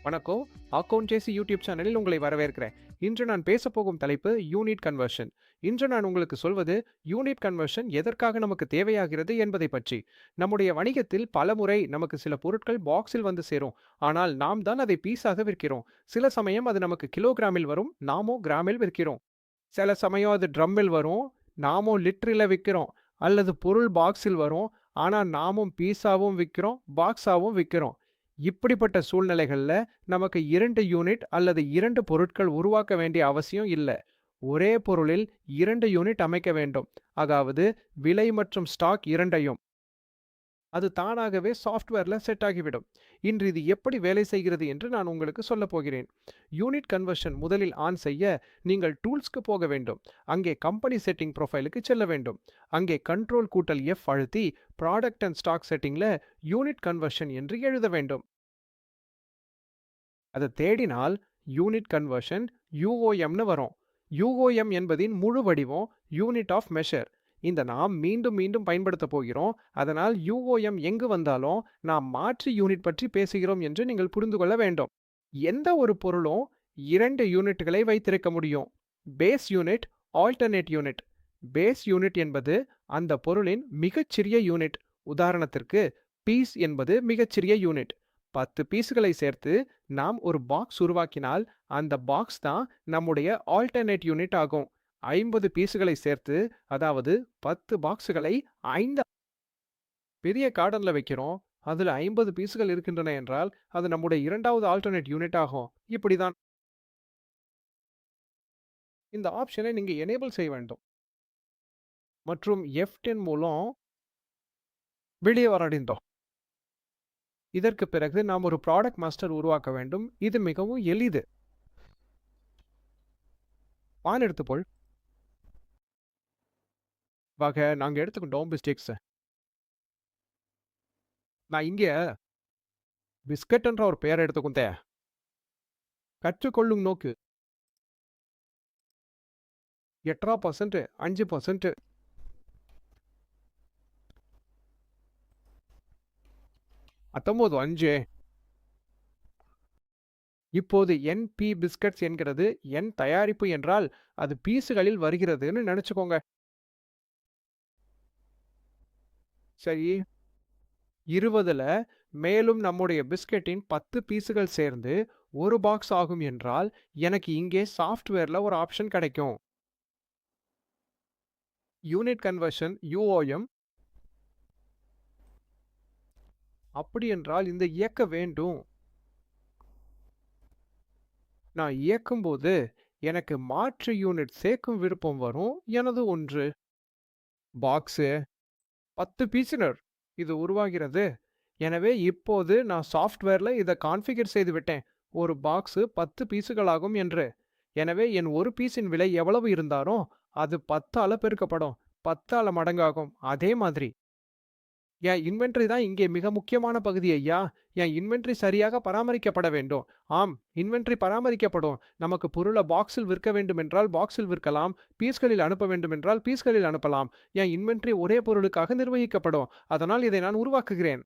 வணக்கம். அக்கவுண்ட் ஜேசி யூடியூப் சேனலில் உங்களை வரவேற்கிறேன். இன்று நான் பேசப்போகும் தலைப்பு யூனிட் கன்வர்ஷன். இன்று நான் உங்களுக்கு சொல்வது யூனிட் கன்வர்ஷன் எதற்காக நமக்கு தேவையாகிறது என்பதை பற்றி. நம்முடைய வணிகத்தில் பலமுறை நமக்கு சில பொருட்கள் பாக்ஸில் வந்து சேரும். ஆனால் நாம் தான் அதை பீஸாக விற்கிறோம். சில சமயம் அது நமக்கு கிலோகிராமில் வரும், நாமோ கிராமில் விற்கிறோம். சில சமயம் அது ட்ரம்மில் வரும், நாமோ லிட்டரில் விற்கிறோம். அல்லது பொருள் பாக்ஸில் வரும், ஆனால் நாமும் பீஸாவும் விற்கிறோம், பாக்ஸாவும் விற்கிறோம். இப்படிப்பட்ட சூழ்நிலைகள்ல நமக்கு 2 யூனிட் அல்லது 2 பொருட்கள் உருவாக்க வேண்டிய அவசியம் இல்ல. ஒரே பொருளில் 2 யூனிட் அமைக்க வேண்டும். அதாவது விலை மற்றும் ஸ்டாக் இரண்டையும். அது தானாகவே சாஃப்ட்வேர்ல செட் ஆகிவிடும். இன்று இது எப்படி வேலை செய்கிறது என்று நான் உங்களுக்கு சொல்லப் போகிறேன். யூனிட் கன்வர்ஷன் முதலில் ஆன் செய்ய நீங்கள் டூல்ஸ்க்கு போக வேண்டும். அங்கே கம்பெனி செட்டிங் ப்ரொஃபைலுக்கு செல்ல வேண்டும். அங்கே கண்ட்ரோல் கூட்டல் F அழுத்தி ப்ராடக்ட் அண்ட் ஸ்டாக் செட்டிங்ல யூனிட் கன்வர்ஷன் என்று எழுத வேண்டும். அதை தேடினால் யூனிட் கன்வர்ஷன் UOMனு வரும். UOM என்பதின் முழு வடிவம் யூனிட் ஆஃப் மெஷர். இந்த நாம் மீண்டும் மீண்டும் பயன்படுத்த போகிறோம். அதனால் UOM எங்கு வந்தாலும் நாம் மாற்று யூனிட் பற்றி பேசுகிறோம் என்று நீங்கள் புரிந்து கொள்ள வேண்டும். எந்த ஒரு பொருளும் 2 யூனிட்களை வைத்திருக்க முடியும். Base unit, alternate unit. Base unit என்பது அந்த பொருளின் மிகச்சிறிய யூனிட். உதாரணத்திற்கு பீஸ் என்பது மிகச்சிறிய யூனிட். 10 பீஸ்களை சேர்த்து நாம் ஒரு பாக்ஸ் உருவாக்கினால் அந்த பாக்ஸ் தான் நம்முடைய ஆல்டர்னேட் யூனிட் ஆகும். 50 பீஸ்களை சேர்த்து, அதாவது 10 பாக்ஸ்களை 5 பெரிய கார்டன்ல வைக்கிறோம். அதுல 50 பீஸ்கள் இருக்கின்றன என்றால் அது நம்முடைய இரண்டாவது ஆல்டர்னேட் யூனிட் ஆகும். இப்படிதான் இந்த ஆப்ஷனை நீங்க எனேபிள் செய்ய வேண்டும். மற்றும் F10 மூலம் வெளியே வரடிந்தோம். இதற்கு பிறகு நாம் ஒரு ப்ராடக்ட் மாஸ்டர் உருவாக்க வேண்டும். இது மிகவும் எளிது. பான் எடுத்துப்போல் வகை நாங்க எடுத்துக்கிட்டோம் பிஸ்கெட்ஸ். நான் இங்க பிஸ்கட் என்ற ஒரு பெயரை எடுத்துக்கொண்டேன். கற்றுக்கொள்ளும் நோக்கு 8% 5% 19 5. இப்போது NP பிஸ்கட்ஸ் என்கிறது என் தயாரிப்பு என்றால் அது பீஸுகளில் வருகிறதுன்னு நினைச்சுக்கோங்க. சரி, 20ல மேலும் நம்முடைய பிஸ்கெட்டின் 10 பீஸுகள் சேர்ந்து ஒரு பாக்ஸ் ஆகும் என்றால் எனக்கு இங்கே சாஃப்ட்வேர்ல ஒரு ஆப்ஷன் கிடைக்கும். Unit conversion UOM. அப்படி என்றால் இந்த இயக்க வேண்டும். நான் இயக்கும்போது எனக்கு மாற்று யூனிட் சேர்க்கும் விருப்பம் வரும். எனது ஒன்று பாக்ஸு 10 பீஸினர் இது உருவாகிறது. எனவே இப்போது நான் சாஃப்ட்வேர்ல இதை கான்ஃபிகர் செய்து விட்டேன். ஒரு பாக்ஸு 10 பீஸுகளாகும் என்று. எனவே என் ஒரு பீஸின் விலை எவ்வளவு இருந்தாலும் அது 10ஆல பெருக்கப்படும். 10ஆல மடங்காகும். அதே மாதிரி என் இன்வென்ட்ரி தான் இங்கே மிக முக்கியமான பகுதி ஐயா. என் இன்வென்ட்ரி சரியாக பராமரிக்கப்பட வேண்டும். ஆம், இன்வென்ட்ரி பராமரிக்கப்படும். நமக்கு பொருளை பாக்ஸில் விற்க வேண்டும் என்றால் பாக்ஸில் விற்கலாம். பீஸ்களில் அனுப்ப வேண்டும் என்றால் பீஸ்களில் அனுப்பலாம். என் இன்வென்ட்ரி ஒரே பொருளுக்காக நிர்வகிக்கப்படும். அதனால் இதை நான் உருவாக்குகிறேன்.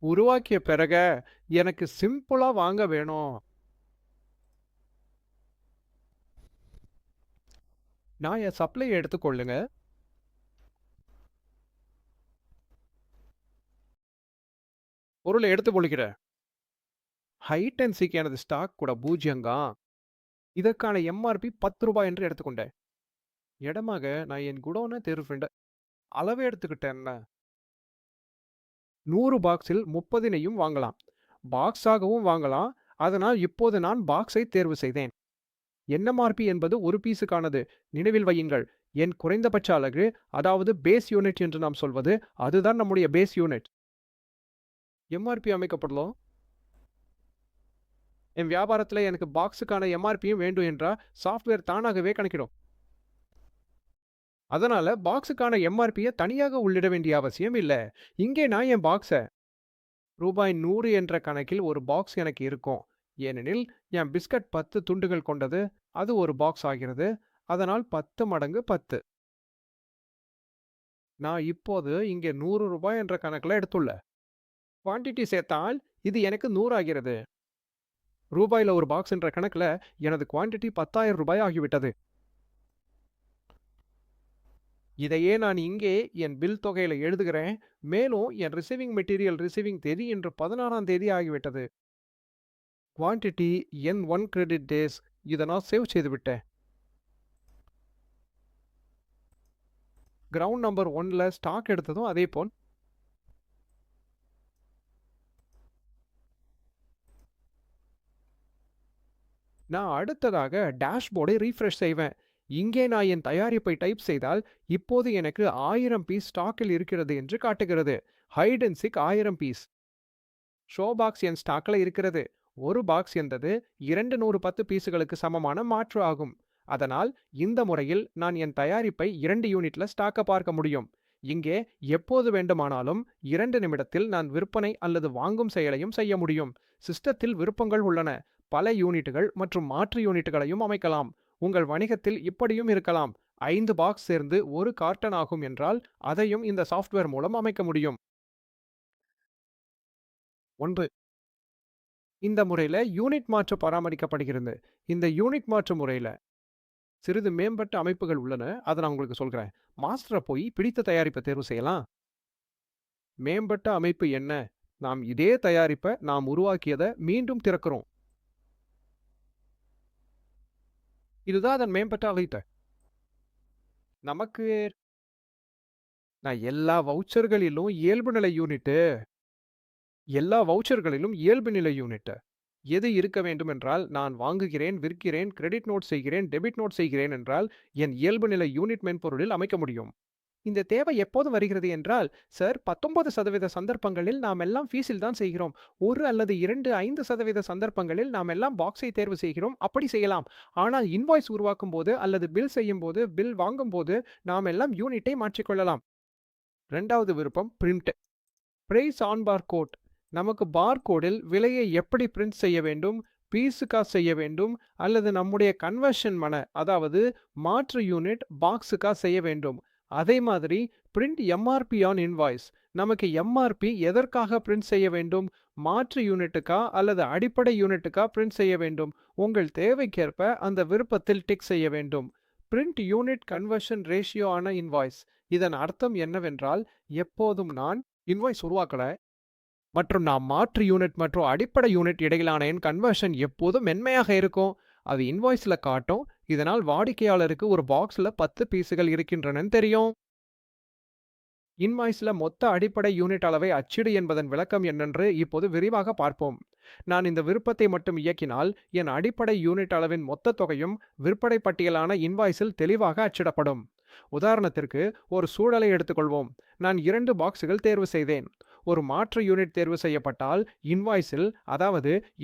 உருவாக்கிய பிறகு எனக்கு சிம்பிளா வாங்க வேணும். நான் என் சப்ளை எடுத்துக்கொள்ளுங்க. பொருளை எடுத்து பொழிக்கிறேன். ஹைட் அண்ட் சீக் எனது ஸ்டாக் கூட 0 இதற்கான MRP 10 ரூபாய் என்று எடுத்துக்கொண்டேன். இடமாக நான் என் குடோனை தேர்வு பண்ண அளவு எடுத்துக்கிட்டேன். 100 பாக்ஸில் 30னையும் வாங்கலாம். பாக்ஸாகவும் வாங்கலாம். அதனால் இப்போது நான் பாக்ஸை தேர்வு செய்தேன். NMRP என்பது ஒரு பீஸுக்கானது. நினைவில் வையுங்கள், என் குறைந்தபட்ச அலகு, அதாவது பேஸ் யூனிட் என்று நாம் சொல்வது, அதுதான் நம்முடைய பேஸ் யூனிட். MRP அமைக்கப்படலாம். என் வியாபாரத்தில் எனக்கு பாக்ஸுக்கான MRPயும் வேண்டும் என்றால் சாஃப்ட்வேர் தானாகவே கணக்கிடும். அதனால பாக்ஸுக்கான MRPயை தனியாக உள்ளிட வேண்டிய அவசியம் இல்லை. இங்கே நான் என் பாக்ஸை ரூபாய் 100 என்ற கணக்கில் ஒரு பாக்ஸ் எனக்கு இருக்கும். ஏனெனில் என் பிஸ்கட் 10 துண்டுகள் கொண்டது. அது ஒரு பாக்ஸ் ஆகிறது. அதனால் 10 மடங்கு 10. நான் இப்போது இங்கே 100 ரூபாய் என்ற கணக்கில் எடுத்துள்ள குவான்டிட்டி சேர்த்தால் இது எனக்கு 100 ஆகிறது. ரூபாயில ஒரு பாக்ஸ் என்ற கணக்குல எனது குவாண்டிட்டி 10,000 ரூபாய் ஆகிவிட்டது. இதையே நான் இங்கே என் பில் தொகையில எழுதுகிறேன். மேலும் என் ரிசீவிங் மெட்டீரியல் ரிசீவிங் தேதி இன்று 16ஆம் தேதி ஆகிவிட்டது. Quantity N1 credit days. இதை நான் சேவ் செய்து விட்டேன். கிரவுண்ட் நம்பர் 1ல ஸ்டாக் எடுத்ததும் அதே போல் நான் அடுத்ததாக டேஷ்போர்டை ரீஃப்ரெஷ் செய்வேன். இங்கே நான் என் தயாரிப்பை டைப் செய்தால் இப்போது எனக்கு 1000 பீஸ் ஸ்டாக்கில் இருக்கிறது என்று காட்டுகிறது. Hide and seek 1000 piece. Show box என் ஸ்டாக்ல இருக்கிறது. ஒரு பாக்ஸ் என்பது 210 பீஸுகளுக்கு சமமான மாற்று ஆகும். அதனால் இந்த முறையில் நான் என் தயாரிப்பை 2 யூனிட்ல ஸ்டாக்க பார்க்க முடியும். இங்கே எப்போது வேண்டுமானாலும் 2 நிமிடத்தில் நான் விற்பனை அல்லது வாங்கும் செயலையும் செய்ய முடியும். சிஸ்டத்தில் விருப்பங்கள் உள்ளன. பல யூனிட்டுகள் மற்றும் மாற்று யூனிட்டுகளையும் அமைக்கலாம். உங்கள் வணிகத்தில் இப்படியும் இருக்கலாம். 5 பாக்ஸ் சேர்ந்து ஒரு கார்டன் ஆகும் என்றால் அதையும் இந்த சாஃப்ட்வேர் மூலம் அமைக்க முடியும். 1. இந்த முறையில யூனிட் மாற்று பராமரிக்கப்படுகிறது. இந்த யூனிட் மாற்று முறையில சிறிது மேம்பட்ட அமைப்புகள் உள்ளன. அதை நான் உங்களுக்கு சொல்கிறேன். மாஸ்டரை போய் பிடித்த தயாரிப்பை தேர்வு செய்யலாம். மேம்பட்ட அமைப்பு என்ன? நாம் இதே தயாரிப்பை நாம் உருவாக்கியதை மீண்டும் திறக்கிறோம். இதுதான் அதன் மேம்பட்ட அழைத்த. நமக்கு நான் எல்லா வவுச்சர்களிலும் இயல்பு நிலை யூனிட்டு. எல்லா வவுச்சர்களிலும் இயல்பு நிலை யூனிட். எது இருக்க வேண்டும் என்றால் நான் வாங்குகிறேன், விற்கிறேன், கிரெடிட் நோட் செய்கிறேன், டெபிட் நோட் செய்கிறேன் என்றால் என் இயல்பு நிலை யூனிட் மென்பொருளில் அமைக்க முடியும். இந்த தேவை எப்போது வருகிறது என்றால், சார் 19% சந்தர்ப்பங்களில் நாம் எல்லாம் ஃபீஸில் தான் செய்கிறோம். 1 அல்லது 2, 5% சந்தர்ப்பங்களில் நாம் எல்லாம் பாக்ஸை தேர்வு செய்கிறோம். அப்படி செய்யலாம். ஆனால் இன்வாய்ஸ் உருவாக்கும் போது அல்லது பில் செய்யும் போது, பில் வாங்கும் போது நாம் எல்லாம் யூனிட்டை மாற்றிக்கொள்ளலாம். 2வது விருப்பம் print. Price on bar code. நமக்கு பார்கோடில் விலையை எப்படி பிரிண்ட் செய்ய வேண்டும், பீஸுக்கா செய்ய வேண்டும் அல்லது நம்முடைய கன்வர்ஷன் அதாவது மாற்று யூனிட் பாக்ஸுக்கா செய்ய வேண்டும். அதே மாதிரி பிரிண்ட் எம்ஆர்பி ஆன் இன்வாய்ஸ். நமக்கு எம்ஆர்பி எதற்காக பிரிண்ட் செய்ய வேண்டும், மாற்று யூனிட்டுக்கா அல்லது அடிப்படை யூனிட்டுக்கா பிரிண்ட் செய்ய வேண்டும். உங்கள் தேவைக்கேற்ப அந்த விருப்பத்தில் டிக் செய்ய வேண்டும். பிரிண்ட் யூனிட் கன்வர்ஷன் ரேஷியோ ஆன இன்வாய்ஸ். இதன் அர்த்தம் என்னவென்றால், எப்போதும் நான் இன்வாய்ஸ் உருவாக்கல மற்றும் நான் மாற்று யூனிட் மற்றும் அடிப்படை யூனிட் இடையிலான என் கன்வர்ஷன் எப்போதும் மென்மையாக இருக்கும். அது இன்வாய்ஸில் காட்டும். இதனால் வாடிக்கையாளருக்கு ஒரு பாக்ஸில் 10 பீஸுகள் இருக்கின்றனன்னு தெரியும். இன்வாய்ஸில் மொத்த அடிப்படை யூனிட் அளவை அச்சிடு என்பதன் விளக்கம் என்னென்று இப்போது விரிவாக பார்ப்போம். நான் இந்த விருப்பத்தை மட்டும் இயக்கினால் என் அடிப்படை யூனிட் அளவின் மொத்த தொகையும் விற்பனை பட்டியலான இன்வாய்ஸில் தெளிவாக அச்சிடப்படும். உதாரணத்திற்கு ஒரு சூழலை எடுத்துக்கொள்வோம். நான் 2 பாக்ஸுகள் தேர்வு செய்தேன். ஒரு மாற்று யூனிட் தேர்வு செய்யப்பட்டால்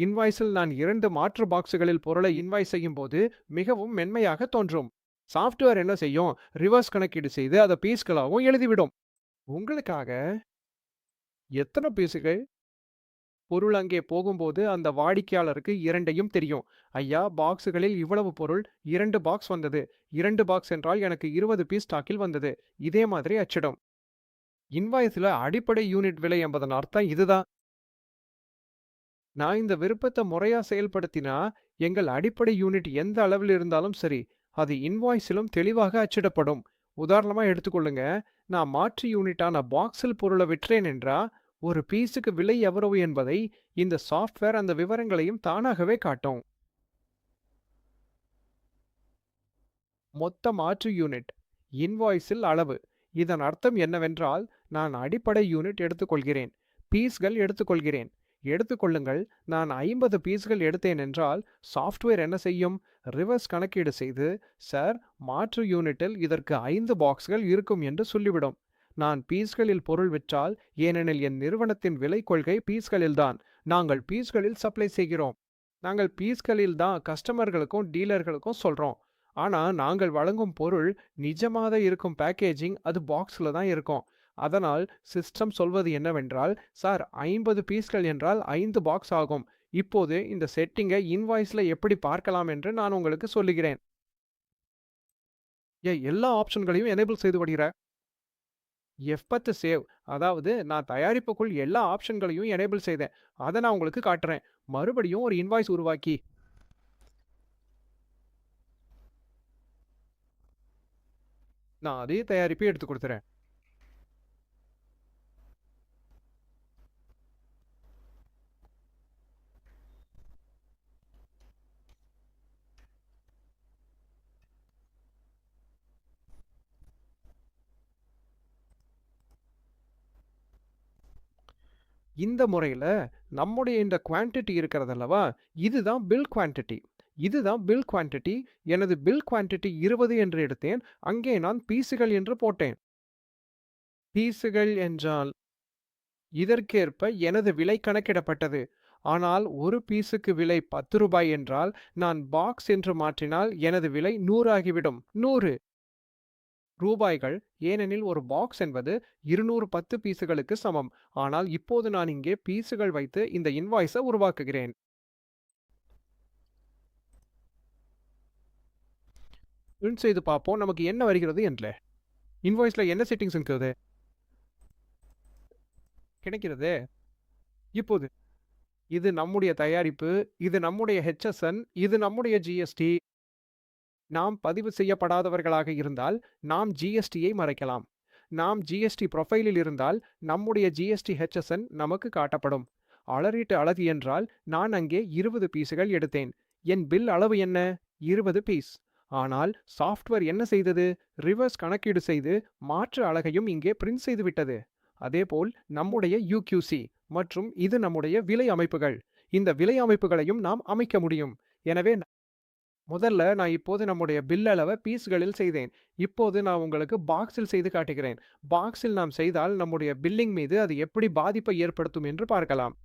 இன்வாய்ஸில் நான் 2 மாற்று பாக்ஸுகளில் பொருளை இன்வாய்ஸ் செய்யும் போது மிகவும் மென்மையாக தோன்றும். சாஃப்ட்வேர் என்ன செய்யும்? ரிவர்ஸ் கணக்கீடு செய்து அதை பீஸ்களாகவும் எழுதிவிடும். உங்களுக்காக எத்தனை பீஸுகள் பொருள் அங்கே போகும்போது அந்த வாடிக்கையாளருக்கு 2யும் தெரியும். ஐயா, பாக்ஸுகளில் இவ்வளவு பொருள், 2 பாக்ஸ் வந்தது. 2 பாக்ஸ் என்றால் எனக்கு 20 பீஸ் ஸ்டாக்கில் வந்தது. இதே மாதிரி அச்சிடும். இன்வாய்ஸில் அடிப்படை யூனிட் விலை என்பதன் அர்த்தம் இதுதான். நான் இந்த விருப்பத்தை முறையா செயல்படுத்தினா எங்கள் அடிப்படை யூனிட் எந்த அளவில் இருந்தாலும் சரி, அது இன்வாய்ஸிலும் தெளிவாக அச்சிடப்படும். உதாரணமா எடுத்துக்கொள்ளுங்க. நான் மாற்று யூனிட்டான பாக்ஸில் பொருளை விற்றேன் என்றா ஒரு பீஸுக்கு விலை எவ்வளவு என்பதை இந்த சாஃப்ட்வேர் அந்த விவரங்களையும் தானாகவே காட்டும். மொத்த மாற்று யூனிட் இன்வாய்ஸில் அளவு. இதன் அர்த்தம் என்னவென்றால், நான் அடிப்படை யூனிட் எடுத்துக்கொள்கிறேன், பீஸ்கள் எடுத்துக்கொள்ளுங்கள். நான் 50 பீஸ்கள் எடுத்தேன் என்றால் சாஃப்ட்வேர் என்ன செய்யும்? ரிவர்ஸ் கணக்கீடு செய்து, சார், மாற்று யூனிட்டில் இதற்கு 5 பாக்ஸ்கள் இருக்கும் என்று சொல்லிவிடும். நான் பீஸ்களில் பொருள் விற்றால், ஏனெனில் என் நிறுவனத்தின் விலை கொள்கை பீஸ்களில்தான். நாங்கள் பீஸ்களில் சப்ளை செய்கிறோம். நாங்கள் பீஸ்களில் தான் கஸ்டமர்களுக்கும் டீலர்களுக்கும் சொல்றோம். ஆனா நாங்கள் வழங்கும் பொருள் நிஜமாக இருக்கும் பேக்கேஜிங் அது பாக்ஸில் தான் இருக்கும். அதனால் சிஸ்டம் சொல்வது என்னவென்றால், சார், 50 பீஸ்கள் என்றால் 5 பாக்ஸ் ஆகும். இப்போது இந்த செட்டிங்கை இன்வாய்ஸில் எப்படி பார்க்கலாம் என்று நான் உங்களுக்கு சொல்லுகிறேன். எல்லா ஆப்ஷன்களையும் எனேபிள் செய்து விடுகிற F10 சேவ். அதாவது நான் தயாரிப்புக்குள் எல்லா ஆப்ஷன்களையும் எனேபிள் செய்தேன். அத நான் உங்களுக்கு காட்டுறேன். மறுபடியும் ஒரு இன்வாய்ஸ் உருவாக்கி நான் அதே தயாரிப்பை எடுத்து குடுத்துறேன். இந்த முறையில நம்முடைய இந்த குவான்டிட்டி இருக்கிறதல்லவா, இதுதான் பில் குவான்டிட்டி. இதுதான் பில் குவான்டிட்டி. எனது பில் குவான்டிட்டி 20 என்று எடுத்தேன். அங்கே நான் பீஸுகள் என்று போட்டேன். பீஸுகள் என்றால் இதற்கேற்ப எனது விலை கணக்கிடப்பட்டது. ஆனால் ஒரு பீஸுக்கு விலை ரூ. 10 என்றால் நான் பாக்ஸ் என்று மாற்றினால் எனது விலை 100 ஆகிவிடும். 100 ரூபாய்கள். ஏனெனில் ஒரு பாக்ஸ் என்பது 210 பீஸுகளுக்கு சமம். ஆனால் இப்போது நான் இங்கே பீஸுகள் வைத்து இந்த இன்வாய்ஸை உருவாக்குகிறேன். பிரிண்ட் செய்து பார்ப்போம் நமக்கு என்ன வருகிறது என்று. இன்வாய்ஸ்ல என்ன செட்டிங்ஸ் இருக்குது கிடைக்கிறது. இப்போது இது நம்முடைய தயாரிப்பு, இது நம்முடைய HSN, இது நம்முடைய GST. நாம் பதிவு செய்யப்படாதவர்களாக இருந்தால் நாம் GSTயை மறைக்கலாம். நாம் GST ப்ரொஃபைலில் இருந்தால் நம்முடைய GST HSN நமக்கு காட்டப்படும். அளவீட்டு அளவு என்றால் நான் அங்கே 20 பீஸுகள் எடுத்தேன். என் பில் அளவு என்ன? 20 பீஸ். ஆனால் சாஃப்ட்வேர் என்ன செய்தது? ரிவர்ஸ் கணக்கீடு செய்து மாற்று அலகையும் இங்கே பிரிண்ட் செய்து விட்டது. அதேபோல் நம்முடைய UQC மற்றும் இது நம்முடைய விலை அமைப்புகள். இந்த விலை அமைப்புகளையும் நாம் அமைக்க முடியும். எனவே முதல்ல நான் இப்போது நம்முடைய பில் அளவை பீஸ்களில் செய்தேன். இப்போது நான் உங்களுக்கு பாக்ஸில் செய்து காட்டுகிறேன். பாக்ஸில் நாம் செய்தால் நம்முடைய பில்லிங் மீது அது எப்படி பாதிப்பை ஏற்படுத்தும் என்று பார்க்கலாம்.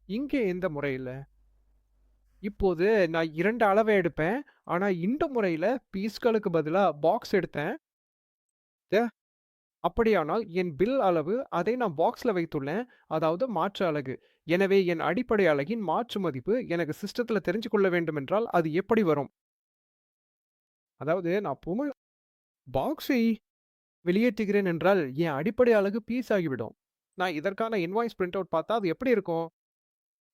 இங்கே இந்த முறையில் இப்போது நான் 2 அளவை எடுப்பேன். ஆனா இந்த முறையில பீஸ்களுக்கு பதிலா பாக்ஸ் எடுத்தேன். அப்படியானால் என் பில் அளவு அதை நான் பாக்ஸ்ல வைத்துள்ளேன். அதாவது மாற்று அலகு. எனவே என் அடிப்படை அலகின் மாற்று மதிப்பு எனக்கு சிஸ்டத்துல தெரிஞ்சு கொள்ள வேண்டுமென்றால் அது எப்படி வரும்? அதாவது நான் பாக்ஸை வெளியேற்றுகிறேன் என்றால் என் அடிப்படை அலகு பீஸ் ஆகிவிடும். நான் இதற்கான இன்வாய்ஸ் பிரிண்ட் அவுட் பார்த்தா அது எப்படி இருக்கும்?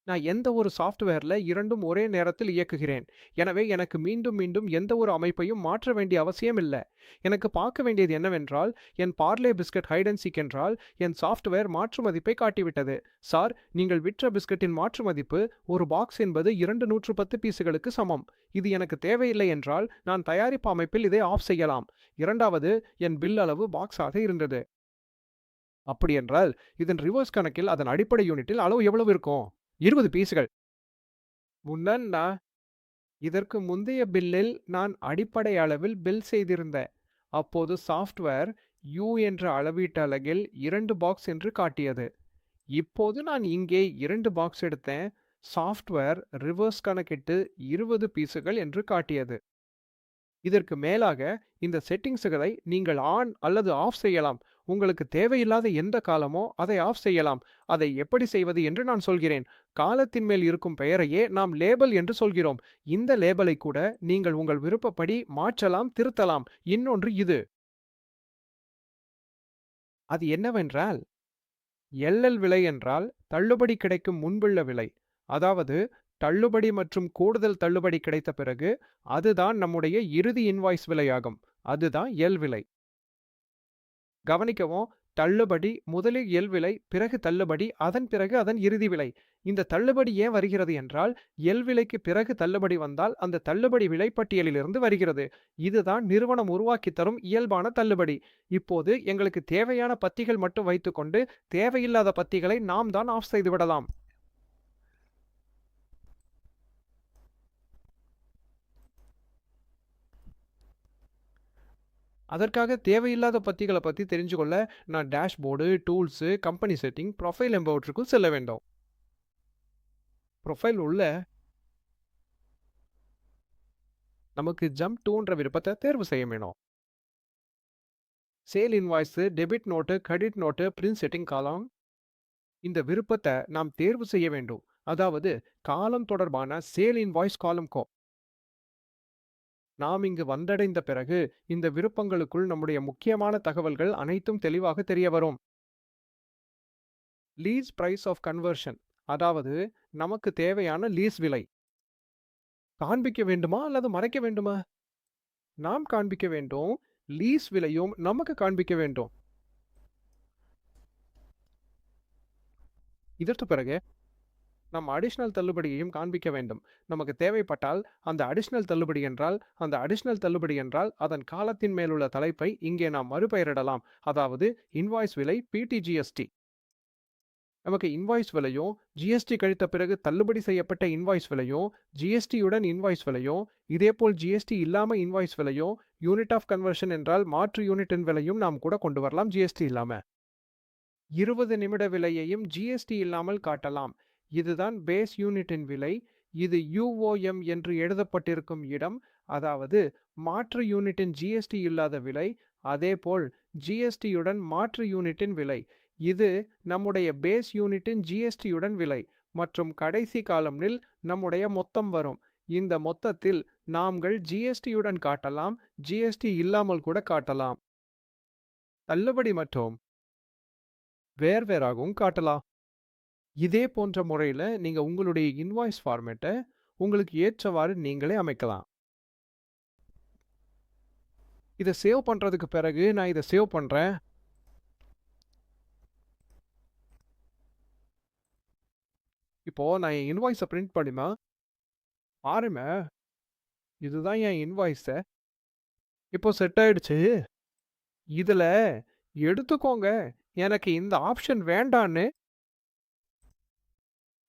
நான் எந்த ஒரு சாஃப்ட்வேர்ல இரண்டும் ஒரே நேரத்தில் இயக்குகிறேன். எனவே எனக்கு மீண்டும் மீண்டும் எந்த ஒரு அமைப்பையும் மாற்ற வேண்டிய அவசியம் இல்ல. எனக்கு பார்க்க வேண்டியது என்னவென்றால், என் Parle biscuit hide and seek என்றால் என் சாஃப்ட்வேர் மாற்று மதிப்பை காட்டிவிட்டது. சார், நீங்கள் விற்ற பிஸ்கட்டின் மாற்று மதிப்பு ஒரு பாக்ஸ் என்பது 210 பீஸுகளுக்கு சமம். இது எனக்கு தேவையில்லை என்றால் நான் தயாரிப்பு அமைப்பில் இதை ஆஃப் செய்யலாம். இரண்டாவது, என் பில் அளவு பாக்ஸாக இருந்தது. அப்படியென்றால் இதன் ரிவர்ஸ் கணக்கில் அதன் அடிப்படை யூனிட்டில் அளவு எவ்வளவு இருக்கும்? 20 பீஸுகள். நான் இதற்கு முந்தைய பில்லில் நான் அடிப்படை அளவில் பில் செய்திருந்தேன். அப்போது சாஃப்ட்வேர் U என்ற அளவீட்டு அலகில் 2 பாக்ஸ் என்று காட்டியது. இப்போது நான் இங்கே 2 பாக்ஸ் எடுத்தேன். சாஃப்ட்வேர் ரிவர்ஸ் கணக்கிட்டு 20 பீஸுகள் என்று காட்டியது. இதற்கு மேலாக இந்த செட்டிங்ஸ்களை நீங்கள் ஆன் அல்லது ஆஃப் செய்யலாம். உங்களுக்கு தேவையில்லாத எந்த காலமோ அதை ஆஃப் செய்யலாம். அதை எப்படி செய்வது என்று நான் சொல்கிறேன். காலத்தின் மேல் இருக்கும் பெயரையே நாம் லேபல் என்று சொல்கிறோம். இந்த லேபலை கூட நீங்கள் உங்கள் விருப்பப்படி மாற்றலாம், திருத்தலாம். இன்னொன்று இது. அது என்னவென்றால் LL விலை என்றால் தள்ளுபடி கிடைக்கும் முன்புள்ள விலை. அதாவது தள்ளுபடி மற்றும் கூடுதல் தள்ளுபடி கிடைத்த பிறகு அதுதான் நம்முடைய இறுதி இன்வாய்ஸ் விலையாகும். அதுதான் எல் விலை. கவனிக்கவும், தள்ளுபடி முதலில் எல் விலை, பிறகு தள்ளுபடி, அதன் பிறகு அதன் இறுதி விலை. இந்த தள்ளுபடி ஏன் வருகிறது என்றால் எல் விலைக்கு பிறகு தள்ளுபடி வந்தால் அந்த தள்ளுபடி விலைப்பட்டியலிலிருந்து வருகிறது. இதுதான் நிறுவனம் உருவாக்கி தரும் இயல்பான தள்ளுபடி. இப்போது எங்களுக்கு தேவையான பத்திகள் மட்டும் வைத்துக்கொண்டு தேவையில்லாத பத்திகளை நாம் தான் ஆஃப் செய்து விடலாம். அதற்காக தேவையில்லாத பத்திகளை பத்தி தெரிஞ்சு கொள்ள நான் dashboard, tools, company setting, profile என்பவற்றுக்குள் செல்ல வேண்டும். ப்ரொஃபைல் உள்ள நமக்கு ஜம்ப் டூன்ற விருப்பத்தை தேர்வு செய்ய வேணும். Sale invoice, debit note, credit note, print setting காலம், இந்த விருப்பத்தை நாம் தேர்வு செய்ய வேண்டும். அதாவது காலம் தொடர்பான சேல் இன்வாய்ஸ் காலம் கோ. நாம் இங்கு வந்தடைந்த பிறகு இந்த விருப்பங்களுக்குள் நம்முடைய முக்கியமான தகவல்கள் அனைத்தும் தெளிவாக தெரிய வரும். லீஸ் பிரைஸ் ஆஃப் கன்வர்ஷன், அதாவது நமக்கு தேவையான லீஸ் விலை காண்பிக்க வேண்டுமா அல்லது மறைக்க வேண்டுமா? நாம் காண்பிக்க வேண்டும். லீஸ் விலையும் நமக்கு காண்பிக்க வேண்டும். இதற்கு பிறகு நம் அடிஷனல் தள்ளுபடியையும் காண்பிக்க வேண்டும். நமக்கு தேவைப்பட்டால் அந்த அடிஷனல் தள்ளுபடி என்றால் அதன் காலத்தின் மேலுள்ள தலைப்பை இங்கே நாம் மறுபெயரிடலாம். அதாவது இன்வாய்ஸ் விலை பிடிஜிஎஸ்டி. நமக்கு இன்வாய்ஸ் விலையும் ஜிஎஸ்டி கழித்த பிறகு தள்ளுபடி செய்யப்பட்ட இன்வாய்ஸ் விலையும் ஜிஎஸ்டியுடன் இன்வாய்ஸ் விலையும் இதேபோல் ஜிஎஸ்டி இல்லாம இன்வாய்ஸ் விலையும் யூனிட் ஆஃப் கன்வர்ஷன் என்றால் மாற்று யூனிட்டின் விலையும் நாம் கூட கொண்டு வரலாம் ஜிஎஸ்டி இல்லாம. 20 நிமிட விலையையும் ஜிஎஸ்டி இல்லாமல் காட்டலாம். இதுதான் பேஸ் யூனிட்டின் விலை. இது யூஓஎம் என்று எழுதப்பட்டிருக்கும் இடம், அதாவது மாற்று யூனிட்டின் ஜிஎஸ்டி இல்லாத விலை. அதேபோல் ஜிஎஸ்டியுடன் மாற்று யூனிட்டின் விலை. இது நம்முடைய பேஸ் யூனிட்டின் ஜிஎஸ்டியுடன் விலை மற்றும் கடைசி காலம்னில் நம்முடைய மொத்தம் வரும். இந்த மொத்தத்தில் நாம்கள் ஜிஎஸ்டியுடன் காட்டலாம், ஜிஎஸ்டி இல்லாமல் கூட காட்டலாம். தள்ளுபடி மற்றும் வேறாகவும் காட்டலாம். இதே போன்ற முறையில் நீங்க உங்களுடைய இன்வாய்ஸ் ஃபார்மேட்டை உங்களுக்கு ஏற்றவாறு நீங்களே அமைக்கலாம். இதை சேவ் பண்றதுக்கு பிறகு நான் இதை சேவ் பண்றேன். இப்போ நான் என் இன்வாய்ஸை பிரிண்ட் பண்ணுமா பாருங்க, இதுதான் என் இன்வாய்ஸை. இப்போ செட் ஆயிடுச்சு. இதுல எடுத்துக்கோங்க, எனக்கு இந்த ஆப்ஷன் வேண்டான்னு.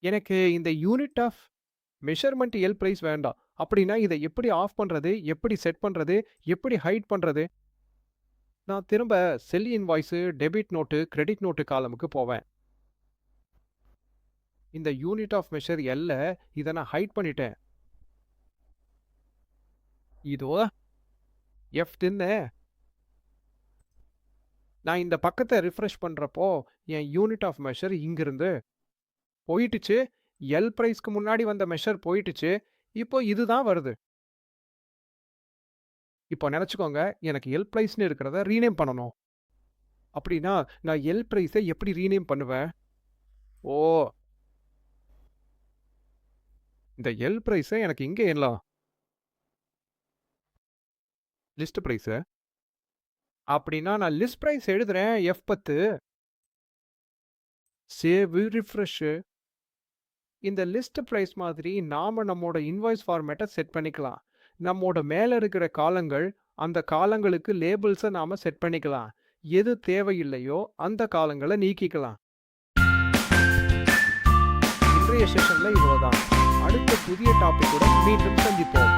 எனக்கு இந்த unit of measurement L price வேண்டாம். அப்படின்னா இதை எப்படி ஆஃப் பண்றது, எப்படி செட் பண்றது, எப்படி ஹைட் பண்றது? நான் திரும்ப sell invoice, debit note, credit note காலமுக்கு போவேன். இந்த யூனிட் ஆஃப் மெஷர் எல்ல இதை நான் ஹைட் பண்ணிட்டேன். இதோ எஃப் தின்ன. நான் இந்த பக்கத்தை ரிஃப்ரெஷ் பண்றப்போ என் யூனிட் ஆஃப் மெஷர் இங்கிருந்து போயிட்டுச்சு. எல் பிரைஸ்க்கு முன்னாடி வந்த மெஷர் போயிட்டுச்சு. இப்போ இதுதான் வருது. இப்போ நினைச்சுக்கோங்க, எனக்கு எல் பிரைஸ்னு இருக்கிறத ரீநேம் பண்ணணும். அப்படின்னா நான் எல் பிரைஸை எப்படி ரீநேம் பண்ணுவேன்? ஓ, இந்த எல் பிரைஸை எனக்கு இங்கே எல்லாம் லிஸ்ட் பிரைஸ். அப்படின்னா நான் லிஸ்ட் பிரைஸ் எழுதுறேன் F10. Save, refresh. இந்த லிஸ்ட் பிரைஸ் மாதிரி நாம நம்மோட இன்வாய்ஸ் ஃபார்மேட்டை செட் பண்ணிக்கலாம். நம்மோட மேல இருக்கிற காலங்கள், அந்த காலங்களுக்கு லேபிள்ஸை நாம செட் பண்ணிக்கலாம். எது தேவையில்லையோ அந்த காலங்களை நீக்கிக்கலாம். இன்றைய செஷன்ல இவ்வளவுதான். அடுத்த புதிய டாபிக்குடன் மீண்டும் சந்திப்போம்.